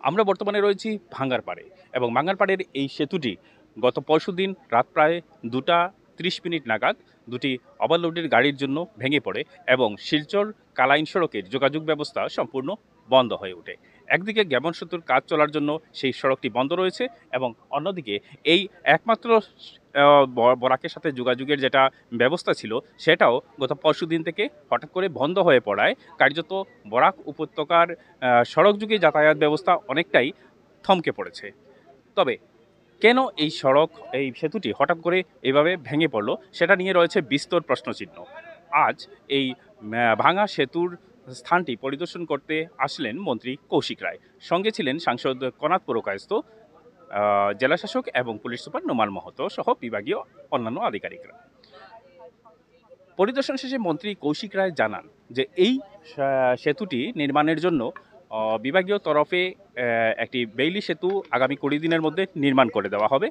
আমরা বর্তমানে রয়েছি ভাঙ্গারপাড়ে এবং ভাঙ্গারপাড়ের এই সেতুটি গত পরশুদিন রাত প্রায় 2:30 নাগাদ দুটি ওভারলোডের গাড়ির জন্য ভেঙে পড়ে এবং শিলচর কালাইন সড়কের যোগাযোগ ব্যবস্থা সম্পূর্ণ বন্ধ হয়ে ওঠে। একদিকে গ্যামন সেতুর কাজ চলার জন্য সেই সড়কটি বন্ধ রয়েছে এবং অন্যদিকে এই একমাত্র বরাকের সাথে যোগাযোগের যেটা ব্যবস্থা ছিল সেটাও গত পরশুদিন থেকে হঠাৎ করে বন্ধ হয়ে পড়ায় কার্যত বরাক উপত্যকার সড়কযোগে যাতায়াত ব্যবস্থা অনেকটাই থমকে পড়েছে। তবে কেন এই সেতুটি হঠাৎ করে এভাবে ভেঙে পড়ল সেটা নিয়ে রয়েছে বিস্তর প্রশ্নচিহ্ন। আজ এই ভাঙা সেতুর স্থানটি পরিদর্শন করতে আসলেন মন্ত্রী কৌশিক রায়, সঙ্গে ছিলেন সাংসদ কনাথ পুরকায়স্থ, জেলাশাসক এবং পুলিশ সুপার নোমান মাহাতো সহ বিভাগীয় অন্যান্য আধিকারিকরা। পরিদর্শন শেষে মন্ত্রী কৌশিক রায় জানান যে এই সেতুটি নির্মাণের জন্য বিভাগীয় তরফে একটি বেইলি সেতু আগামী 20 দিনের মধ্যে নির্মাণ করে দেওয়া হবে।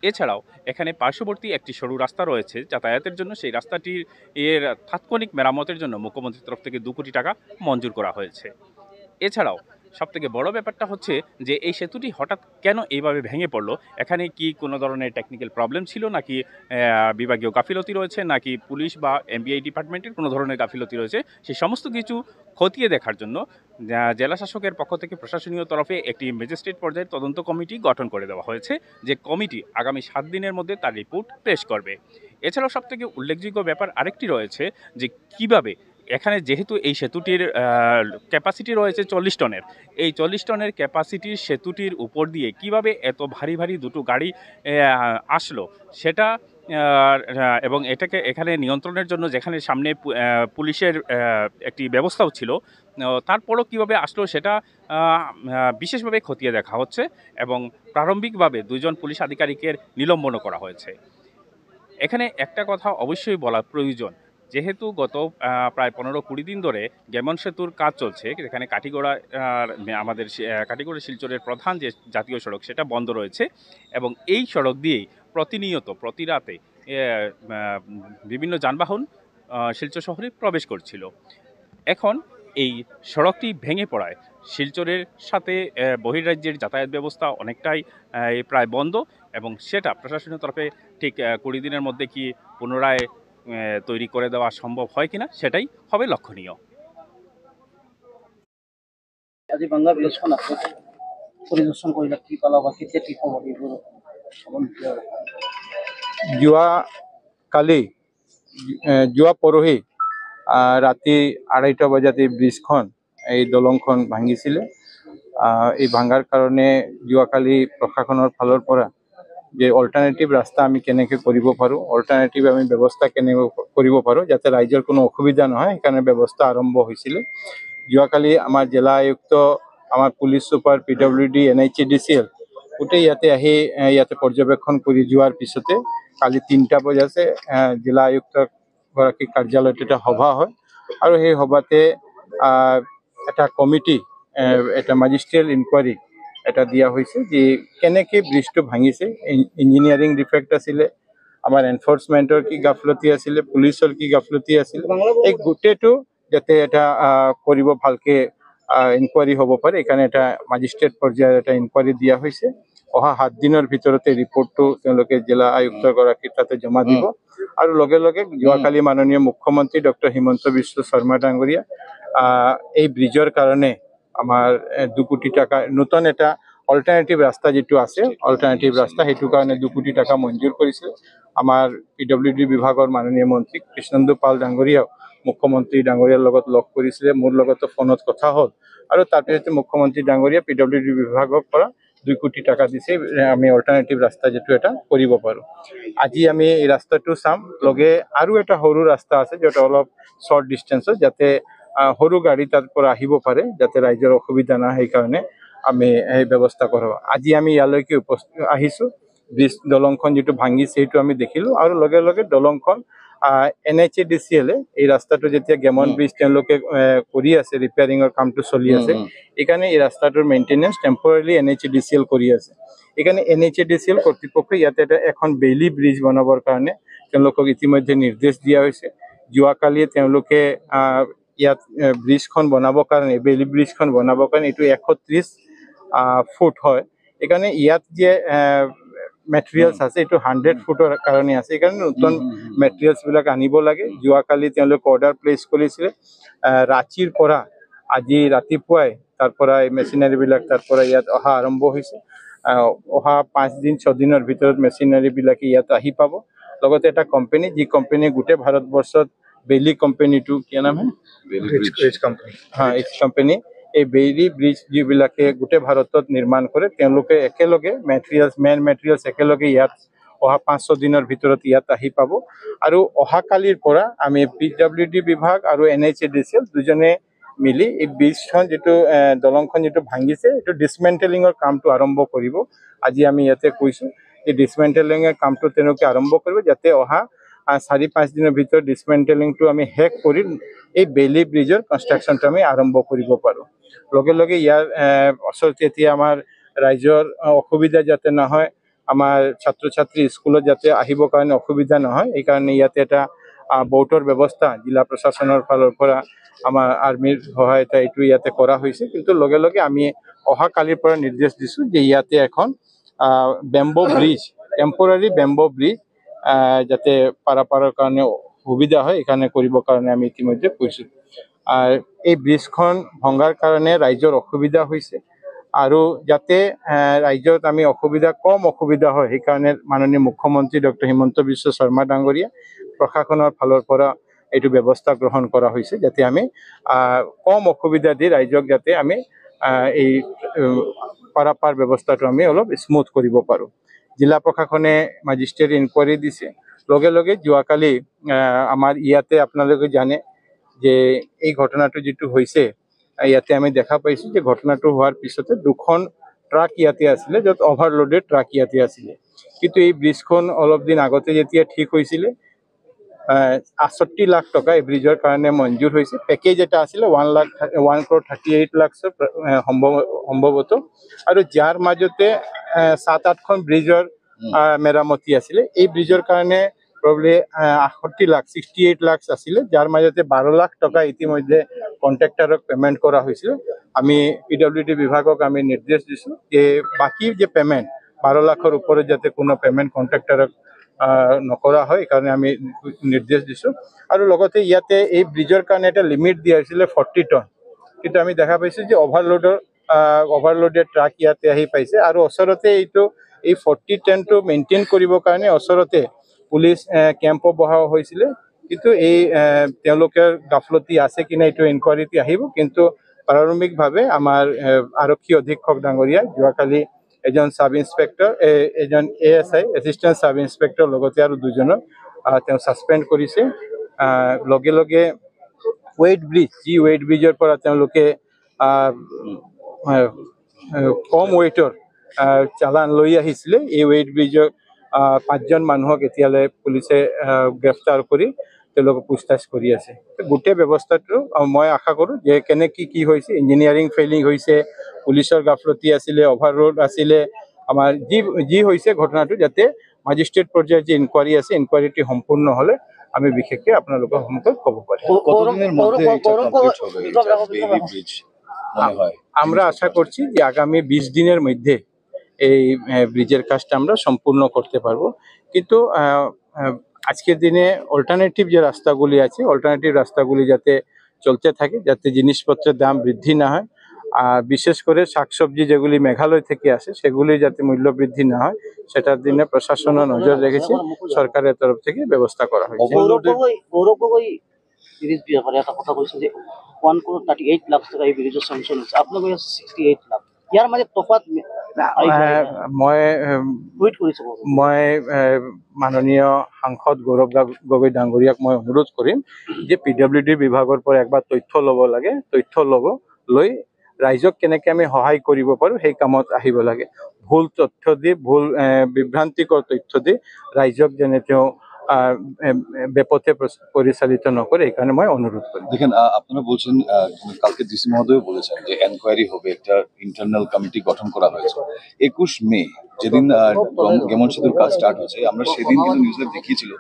এছাড়াও এখানে পার্শ্ববর্তী একটি সরু রাস্তা রয়েছে যাতায়াতের জন্য, সেই রাস্তাটির তাৎক্ষণিক মেরামতের জন্য মুখ্যমন্ত্রীর তরফ থেকে 2 কোটি টাকা মঞ্জুর করা হয়েছে। এছাড়াও সবথেকে বড় ব্যাপারটা হচ্ছে যে এই সেতুটি হঠাৎ কেন এইভাবে ভেঙে পড়লো, এখানে কি কোনো ধরনের টেকনিক্যাল প্রবলেম ছিল, নাকি বিভাগীয় গাফিলতি রয়েছে, নাকি পুলিশ বা এমবিআই ডিপার্টমেন্টের কোনো ধরনের গাফিলতি রয়েছে, সেই সমস্ত কিছু খতিয়ে দেখার জন্য জেলা শাসকের পক্ষ থেকে প্রশাসনীয় তরফে একটি ম্যাজিস্ট্রেট পর্যায়ের তদন্ত কমিটি গঠন করে দেওয়া হয়েছে, যে কমিটি আগামী 7 দিনের মধ্যে তার রিপোর্ট পেশ করবে। এছাড়াও সবথেকে উল্লেখযোগ্য ব্যাপার আরেকটি রয়েছে যে কিভাবে এখানে, যেহেতু এই সেতুটির ক্যাপাসিটি রয়েছে 40 টনের, এই 40 টনের ক্যাপাসিটির সেতুটির উপর দিয়ে কিভাবে এত ভারী ভারী দুটো গাড়ি আসলো সেটা, এবং এটাকে এখানে নিয়ন্ত্রণের জন্য যেখানে সামনে পুলিশের একটি ব্যবস্থাও ছিল, তারপরও কিভাবে আসলো সেটা বিশেষভাবে খতিয়ে দেখা হচ্ছে এবং প্রারম্ভিকভাবে 2 জন পুলিশ আধিকারিকের নিলম্বনও করা হয়েছে। এখানে একটা কথা অবশ্যই বলা প্রয়োজন, যেহেতু গত প্রায় 15-20 দিন ধরে গ্যামন সেতুর কাজ চলছে, যেখানে কাঠিগড়া আমাদের কাঠিগড়া শিলচরের প্রধান যে জাতীয় সড়ক সেটা বন্ধ রয়েছে এবং এই সড়ক দিয়েই প্রতিনিয়ত প্রতি রাতে বিভিন্ন যানবাহন শিলচর শহরে প্রবেশ করছিল। এখন এই সড়কটি ভেঙে পড়ায় শিলচরের সাথে বহির্রাজ্যের যাতায়াত ব্যবস্থা অনেকটাই প্রায় বন্ধ এবং সেটা প্রশাসনের তরফে ঠিক 20 দিনের মধ্যে কি পুনরায় তৈরি করে দেওয়া সম্ভব হয় কিনা সেটাই হবে লক্ষণীয়। আজি বাংলা ব্ৰিজখন পৰিদৰ্শন কৰিলে কি পালা বা কেতিয়া ঠিক হ'ব এইবোৰ যোৱা পৰহি ৰাতি 2:30 বজাত এই ব্ৰিজখন, এই দলংখন ভাঙিছিলে। এই ভাঙাৰ কাৰণে যোৱাকালি প্ৰশাসনৰ ফালৰ পৰা যে অল্টাৰনেটিভ ৰাস্তা আমি কেনেকৈ কৰিব পাৰোঁ, অল্টাৰনেটিভ আমি ব্যৱস্থা কেনেকৈ কৰিব পাৰোঁ যাতে ৰাইজৰ কোনো অসুবিধা নহয়, সেইকাৰণে ব্যৱস্থা আৰম্ভ হৈছিলে। যোৱাকালি আমাৰ জিলা আয়ুক্ত, আমাৰ পুলিচ সুপাৰ, PWD, NHADCL গোটেই ইয়াতে আহি ইয়াতে পৰ্যবেক্ষণ কৰি যোৱাৰ পিছতে কালি 3টা বজাতে জিলা আয়ুক্ত গৰাকীৰ কাৰ্যালয়ত এটা সভা হয় আৰু সেই সভাতে এটা কমিটি, এটা ম্যাজিস্ট্ৰিয়েল ইনকুৱাৰী এটা দিয়া হৈছে যে কেনেকৈ ব্ৰিজটো ভাঙিছে, ইঞ্জিনিয়াৰিং ডিফেক্ট আছিলে, আমাৰ এনফোৰ্সমেন্টৰ কি গাফলতি আছিলে, পুলিচৰ কি গাফলতি আছিলে, এই গোটেইটো যাতে এটা কৰিব ভালকে ইনকুৱাৰী হ'ব পাৰে, এইকাৰণে এটা ম্যাজিস্ট্ৰেট পৰ্যায়ৰ এটা ইনকুৱাৰী দিয়া হৈছে। অহা 7 দিনৰ ভিতৰতে ৰিপৰ্টটো তেওঁলোকে জিলা আয়ুক্ত গৰাকীৰ তাতে জমা দিব আৰু লগে লগে যোৱাকালি মাননীয় মুখ্যমন্ত্ৰী ডক্টৰ হিমন্ত বিশ্ব শৰ্মা ডাঙৰীয়া এই ব্ৰিজৰ কাৰণে আমাৰ 2 কোটি টাকা নতুন এটা অল্টাৰনেটিভ ৰাস্তা যেটো আছে, অল্টাৰনেটিভ ৰাস্তা সেইটোৰ কাৰণে 2 কোটি টাকা মঞ্জুৰ কৰিছে। আমাৰ PWD বিভাগৰ মাননীয় মন্ত্ৰী কৃষ্ণেন্দু পাল ডাঙৰীয়াও মুখ্যমন্ত্ৰী ডাঙৰীয়াৰ লগত লগ কৰিছিলে, মোৰ লগতো ফোনত কথা হ'ল আৰু তাৰপিছতে মুখ্যমন্ত্ৰী ডাঙৰীয়া PWD বিভাগৰ পৰা 2 কোটি টাকা দিছে, আমি অল্টাৰনেটিভ ৰাস্তা যেটো এটা কৰিব পাৰোঁ। আজি আমি এই ৰাস্তাটো চাম, লগে আৰু এটা সৰু ৰাস্তা আছে যেটো অলপ শৰ্ট ডিস্টেন্সত, যাতে সৰু গাড়ী তাৰ পৰা আহিব পাৰে, যাতে ৰাইজৰ অসুবিধা নহয়, সেইকাৰণে আমি এই ব্যৱস্থা কৰোঁ। আজি আমি ইয়ালৈকে আহিছোঁ, ব্ৰিজ দলংখন যেটো ভাঙিছে সেইটো আমি দেখিলোঁ আৰু লগে লগে দলংখন NHADCL এই ৰাস্তাটো যেতিয়া গ্যামন ব্ৰিজ তেওঁলোকে কৰি আছে, ৰিপেয়াৰিঙৰ কামটো চলি আছে, এইকাৰণে এই ৰাস্তাটোৰ মেইনটেনেন্স টেম্পৰাৰিলি NHADCL কৰি আছে। এইকাৰণে NHADCL কৰ্তৃপক্ষই ইয়াতে এখন বেইলি ব্ৰিজ বনাবৰ কাৰণে তেওঁলোকক ইতিমধ্যে নিৰ্দেশ দিয়া হৈছে। যোৱাকালি তেওঁলোকে ইয়াত ব্ৰিজখন বনাবৰ কাৰণে, বেইলি ব্ৰিজখন বনাবৰ কাৰণে এইটো 130 ফুট হয়। এখানে ইয়াত যে মেটেৰিয়েলছ আছে এইটো 100 ফুটৰ কাৰণে আছে। এইকাৰণে নতুন মেটেৰিয়েলছবিলাক আনিব লাগে। যোৱাকালি তেওঁলোকে অৰ্ডাৰ প্লেচ কৰিছিলে। ৰাঁচীৰ পৰা আজি ৰাতিপুৱাই তাৰ পৰা এই মেচিনাৰীবিলাক তাৰ পৰা ইয়াত অহা আৰম্ভ হৈছে। অহা 5 দিন 6 দিনৰ ভিতৰত মেচিনাৰীবিলাকে ইয়াত আহি পাব। লগতে এটা কোম্পানী, যি কোম্পানী গোটেই ভাৰতবৰ্ষত বেইলি কোম্পানীটো কি নাম হয়, এইচ কোম্পানী, এই বেইলি ব্ৰিজ যিবিলাকে গোটেই ভাৰতত নিৰ্মাণ কৰে, তেওঁলোকে একেলগে মেন মেটেৰিয়েলছ একেলগে ইয়াত অহা 5-6 দিনৰ ভিতৰত ইয়াত আহি পাব। আৰু অহাকালিৰ পৰা আমি PWD বিভাগ আৰু NHADCL দুজনে মিলি এই ব্ৰিজখন যিটো দলংখন যিটো ভাঙিছে এইটো ডিছমেণ্টেলিঙৰ কামটো আৰম্ভ কৰিব। আজি আমি ইয়াতে কৈছোঁ এই ডিছমেণ্টেলিঙৰ কামটো তেওঁলোকে আৰম্ভ কৰিব, যাতে অহা 4-5 দিনৰ ভিতৰত ডিছমেণ্টেলিংটো আমি শেষ কৰি এই বেইলি ব্ৰিজৰ কনষ্ট্ৰাকশ্যনটো আমি আৰম্ভ কৰিব পাৰোঁ। লগে লগে ইয়াৰ ওচৰতে এতিয়া আমাৰ ৰাইজৰ অসুবিধা যাতে নহয়, আমাৰ ছাত্ৰ ছাত্ৰী স্কুলত যাতে আহিবৰ কাৰণে অসুবিধা নহয়, এইকাৰণে ইয়াতে এটা বোটৰ ব্যৱস্থা জিলা প্ৰশাসনৰ ফালৰ পৰা আমাৰ আৰ্মিৰ সহায়তা এইটো ইয়াতে কৰা হৈছে। কিন্তু লগে লগে আমি অহাকালিৰ পৰা নিৰ্দেশ দিছোঁ যে ইয়াতে এখন bamboo bridge, temporary bamboo bridge যাতে পাৰাপাৰৰ কাৰণে সুবিধা হয়, এইকাৰণে কৰিবৰ কাৰণে আমি ইতিমধ্যে কৈছোঁ। এই ব্ৰিজখন ভঙাৰ কাৰণে ৰাইজৰ অসুবিধা হৈছে, আৰু যাতে ৰাইজত আমি কম অসুবিধা হয়, সেইকাৰণে মাননীয় মুখ্যমন্ত্ৰী ডক্টৰ হিমন্ত বিশ্ব শৰ্মা ডাঙৰীয়া প্ৰশাসনৰ ফালৰ পৰা এইটো ব্যৱস্থা গ্ৰহণ কৰা হৈছে, যাতে আমি কম অসুবিধা দি ৰাইজক যাতে আমি এই পাৰাপাৰ ব্যৱস্থাটো আমি অলপ স্মুথ কৰিব পাৰোঁ। জিলা প্ৰশাসনে মেজিষ্ট্ৰেট ইনকুৱাৰী দিছে। লগে লগে যোৱাকালি আমাৰ ইয়াতে আপোনালোকে জানে যে এই ঘটনাটো যিটো হৈছে, ইয়াতে আমি দেখা পাইছোঁ যে ঘটনাটো হোৱাৰ পিছতে 2খন ট্ৰাক ইয়াতে আছিলে, য'ত অভাৰলোডেড ট্ৰাক ইয়াতে আছিলে। কিন্তু এই ব্ৰিজখন অলপ দিন আগতে যেতিয়া ঠিক হৈছিলে 68 লাখ টকা এই ব্ৰিজৰ কাৰণে মঞ্জুৰ হৈছে। পেকেজ এটা আছিলে 1,38 লাখ সম্ভৱত, আৰু যাৰ মাজতে 7-8খন ব্ৰিজৰ মেৰামতি আছিলে। এই ব্ৰিজৰ কাৰণে প্ৰবলি 68 লাখ আছিলে, যাৰ মাজতে 12 লাখ টকা ইতিমধ্যে কণ্ট্ৰেক্টৰক পেমেণ্ট কৰা হৈছিল। আমি PWD বিভাগক আমি নিৰ্দেশ দিছোঁ যে বাকী যে পেমেণ্ট 12 লাখৰ ওপৰত যাতে কোনো পেমেণ্ট কণ্ট্ৰেক্টৰক নকৰা হয়, এইকাৰণে আমি নিৰ্দেশ দিছোঁ। আৰু লগতে ইয়াতে এই ব্ৰিজৰ কাৰণে এটা লিমিট দিয়া হৈছিলে 40 টন, কিন্তু আমি দেখা পাইছোঁ যে অভাৰলোডেড ট্ৰাক ইয়াতে আহি পাইছে। আৰু ওচৰতে এই 40 টনটো মেইনটেইন কৰিবৰ কাৰণে ওচৰতে পুলিচ কেম্পো বহা হৈছিলে, কিন্তু তেওঁলোকৰ গাফলতি আছে কি নাই এইটো ইনকুৱাৰীতে আহিব। কিন্তু প্ৰাৰম্ভিকভাৱে আমাৰ আৰক্ষী অধীক্ষক ডাঙৰীয়া যোৱাকালি এজন সাব ইন্সপেক্টৰ, এজন ASI এছিষ্টেণ্ট সাব ইন্সপেক্টৰ, লগতে আৰু 2জনক তেওঁ ছাছপেণ্ড কৰিছে। লগে লগে ৱেইট ব্ৰিজৰ পৰা তেওঁলোকে কম ৱেইটৰ চালান লৈ আহিছিলে। এই ৱেইট ব্ৰিজৰ 5জন মানুহক এতিয়ালৈ পুলিচে গ্ৰেপ্তাৰ কৰি তেওঁলোকক পুছতাছ কৰি আছে। গোটেই ব্যৱস্থাটো মই আশা কৰোঁ যে কেনেকৈ কি হৈছে, ইঞ্জিনিয়াৰিং ফেইলিং হৈছে, পুলিচৰ গাফলতি আছিলে, অভাৰলোড আছিলে, আমাৰ যি হৈছে ঘটনাটো, যাতে মেজিষ্ট্ৰেট পৰ্যায়ৰ যি ইনকুৱাৰী আছে, ইনকুৱাৰীটো সম্পূৰ্ণ হ'লে আমি বিশেষকৈ আপোনালোকৰ সন্মুখত ক'ব পাৰিম। কতদিনের মধ্যে এটা কমপ্লিট হবে এটা বেইলি ব্রিজ মনে হয়? আমরা আশা করছি যে আগামী 20 দিনের মধ্যে এই ব্রিজের কাজটা আমরা সম্পূর্ণ করতে পারবো। কিন্তু আজকের দিনে অল্টারনেটিভ যে রাস্তাগুলি আছে, অল্টারনেটিভ রাস্তাগুলি যাতে চলতে থাকে, যাতে জিনিসপত্রের দাম বৃদ্ধি না হয়, আর বিশেষ করে শাকসবজি যেগুলি মেঘালয় থেকে আসে সেগুলি যাতে মূল্য বৃদ্ধি না হয়, সেটার দিনে প্রশাসনও নজর রেখেছে, সরকারের তরফ থেকে ব্যবস্থা করা হয়েছে। গৌৰৱ গগৈ ব্ৰিজ ব্যাপাৰে এটা কথা কৈছে যে 1,38 লাখ টকা এই ব্ৰিজৰ চেংচন হৈছে, আপোনালোকে 68 লাখ, ইয়াৰ মাজত তফাত মই টুইট কৰিছে। মই মাননীয় সাংসদ গৌৰৱ গগৈ ডাঙৰীয়াক মই অনুৰোধ কৰিম যে PWD বিভাগৰ পৰা একবাৰ তথ্য ল'ব লাগে, তথ্য লৈ ৰাইজক কেনেকৈ আমি সহায় কৰিব পাৰোঁ সেই কামত আহিব লাগে। ভুল তথ্য দি, ভুল বিভ্ৰান্তিকৰ তথ্য দি রাইজক যেন তেওঁ বেপথে পরিচালিত নকরে, এখানে মই অনুরোধ করি। দেখেন, আপনারা বলছেন কালকে ডিসি মহোদয় বলেছেন যে এনকোয়ারি হবে, একটা ইন্টারনাল কমিটি গঠন করা হয়েছে। 21 মে যেদিন গেমন সেতুর কাজ স্টার্ট হয়েছে, আমরা সেদিন কিন্তু নিউজে দেখিয়েছিল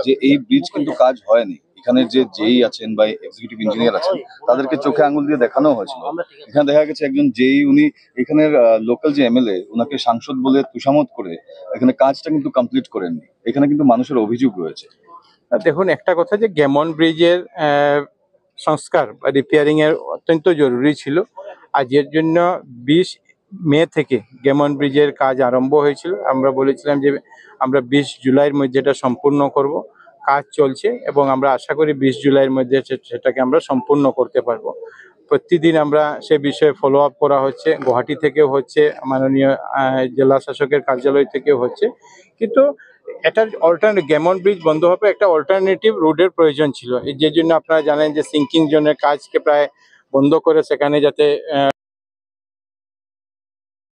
যে এই ব্রিজ কিন্তু কাজ হয়নি, এখানে যে জেই আছেন বা এক্সিকিউটিভ ইঞ্জিনিয়ার আছেন তাদেরকে চোখে আঙুল দিয়ে দেখানো হয়েছিল। আমরা ঠিক আছে এখানে দেখা গেছে একজন জেই উনি এখানের লোকাল যে এমএলএ ওনাকে সাংসদ বলে তুষামত করে এখানে কাজটা কিন্তু কমপ্লিট করেননি। এখানে কিন্তু মানুষের অভিযোগ রয়েছে। দেখুন, একটা কথা যে গেমন ব্রিজের সংস্কার বা রিপেয়ারিং এর অত্যন্ত জরুরি ছিল। আর এর জন্য 20 মে থেকে গেমন ব্রিজের কাজ আরম্ভ হয়েছিল। আমরা বলেছিলাম যে আমরা 20 জুলাইয়ের মধ্যে এটা সম্পূর্ণ করব। কাজ চলছে এবং আমরা আশা করি 20 জুলাইয়ের মধ্যে সেটাকে আমরা সম্পূর্ণ করতে পারবো। প্রতিদিন আমরা সে বিষয়ে ফলো আপ করা হচ্ছে, গুয়াহাটি থেকেও হচ্ছে, মাননীয় জেলা শাসকের কার্যালয় থেকেও হচ্ছে। কিন্তু এটার অল্টারনেটিভ, গেমন ব্রিজ বন্ধ হবে, একটা অল্টারনেটিভ রোডের প্রয়োজন ছিল। যে জন্য আপনারা জানেন যে সিঙ্কিং জোনের কাজকে প্রায় বন্ধ করে সেখানে যাতে